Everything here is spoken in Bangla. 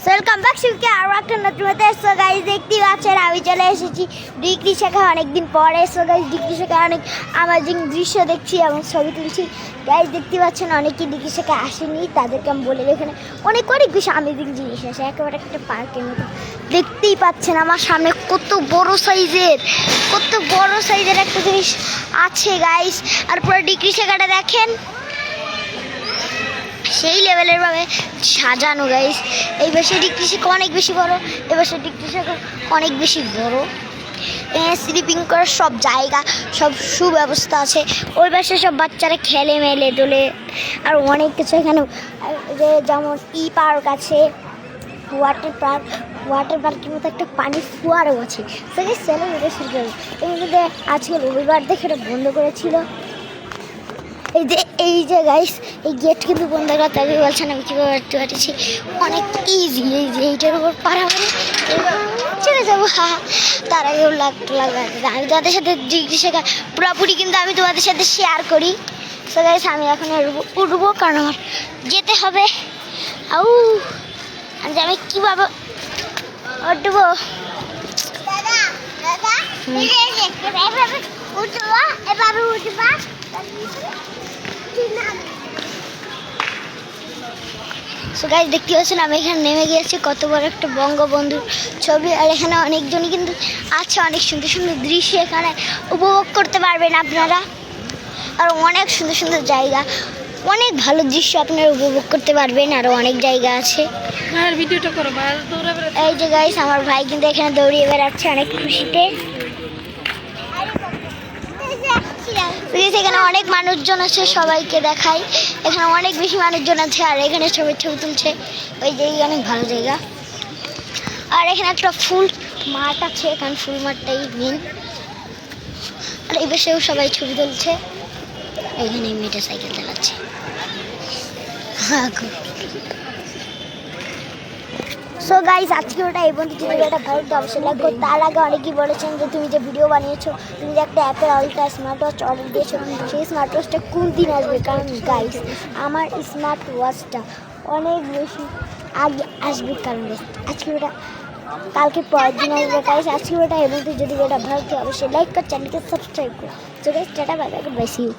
ওয়েলকাম ব্যাক শিবকে আরও একটা নতুন হতে এসো গাইজ দেখতেই পাচ্ছেন আমি চলে এসেছি ডিগ্রি শেখায় অনেকদিন পরে এসো গাইজ ডিগ্রি শেখায় অনেক আমাজিং দৃশ্য দেখছি এবং ছবি তুলছি গাইজ দেখতে পাচ্ছেন অনেকেই ডিগ্রি শেখায় আসেনি তাদেরকে আমি বলে এখানে অনেক অনেক বেশি আমেজিং জিনিস আছে একেবারে একটা পার্কের মতো দেখতেই পাচ্ছেন আমার সামনে কত বড় সাইজের একটা জিনিস আছে গাইজ আর পুরো ডিগ্রি শেখাটা দেখেন সেই লেভেলের ভাবে সাজানো গাইস এই পাশে ডিগ্রি শেখা অনেক বেশি বড় এই পাশে ডিগ্রি শেখা অনেক বেশি বড় স্লিপিং করার সব জায়গা সব সুব্যবস্থা আছে ওই পাশে সব বাচ্চারা খেলে মেলে দোলে আর অনেক কিছু এখানে যেমন পার্ক আছে ওয়াটার পার্কের মতো একটা পানির ফোয়ারও আছে সেখানে চলো এটা শুরু করবো এর মধ্যে আজকে রবিবার দেখে এটা বন্ধ করেছিল এই যে গাইস এই গেট কিন্তু বন্ধ করতে হবে বলছেন আমি কীভাবে করতে পারছি অনেক ইজি এই যে এইটার উপর পারাপারি চলে যাবো তার আগেও লাগবে আমি তোমাদের সাথে ডিগ্রি শেখা পুরোপুরি কিন্তু আমি তোমাদের সাথে শেয়ার করি সো গাইস আমি এখন উঠবো কারণ আমার যেতে হবে আমি কীভাবে উঠবো উঠবা সো গাইস দেখতে পাচ্ছেন আমি এখানে নেমে গিয়েছি কত বড় একটা বঙ্গবন্ধুর ছবি আর এখানে অনেকজনই কিন্তু আছে অনেক সুন্দর সুন্দর দৃশ্য এখানে উপভোগ করতে পারবেন আপনারা আর অনেক সুন্দর সুন্দর জায়গা অনেক ভালো দৃশ্য আপনারা উপভোগ করতে পারবেন আরও অনেক জায়গা আছে ভিডিওটা করো এই যে গাইস আমার ভাই কিন্তু এখানে দৌড়িয়ে বেড়াচ্ছে অনেক খুশিতে এখানে অনেক মানুষজন আছে সবাইকে দেখাই এখানে অনেক বেশি মানুষজন আছে আর এখানে ছবি তুলছে ওই জায়গায় অনেক ভালো জায়গা আর এখানে একটা ফুল মাঠ আছে এখানে ফুল মাঠটাই মেন আর এই বেশেও সবাই ছবি তুলছে এখানে মেয়েটা সাইকেল চালাচ্ছে সো গাইস আজকে ওটা এই বন্ধু যদি এটা ভালো তো অবশ্যই লাইক করো তার আগে অনেকেই বলেছেন যে তুমি যে ভিডিও বানিয়েছো তুমি যে একটা অ্যাপের আলট্রা স্মার্ট ওয়াচ অর্ডার দিয়েছো সেই স্মার্ট ওয়াচটা কোন দিন আসবে কারণ গাইস আমার স্মার্ট ওয়াচটা অনেক বেশি আগে আসবে কারণ আজকে ওটা কালকে পরের দিন আসবে গাইস আজকে ওটা এই বন্ধু যদি এটা ভালো তো অবশ্যই লাইক কর চ্যানেলকে সাবস্ক্রাইব করো so guys tata bye bye bye see you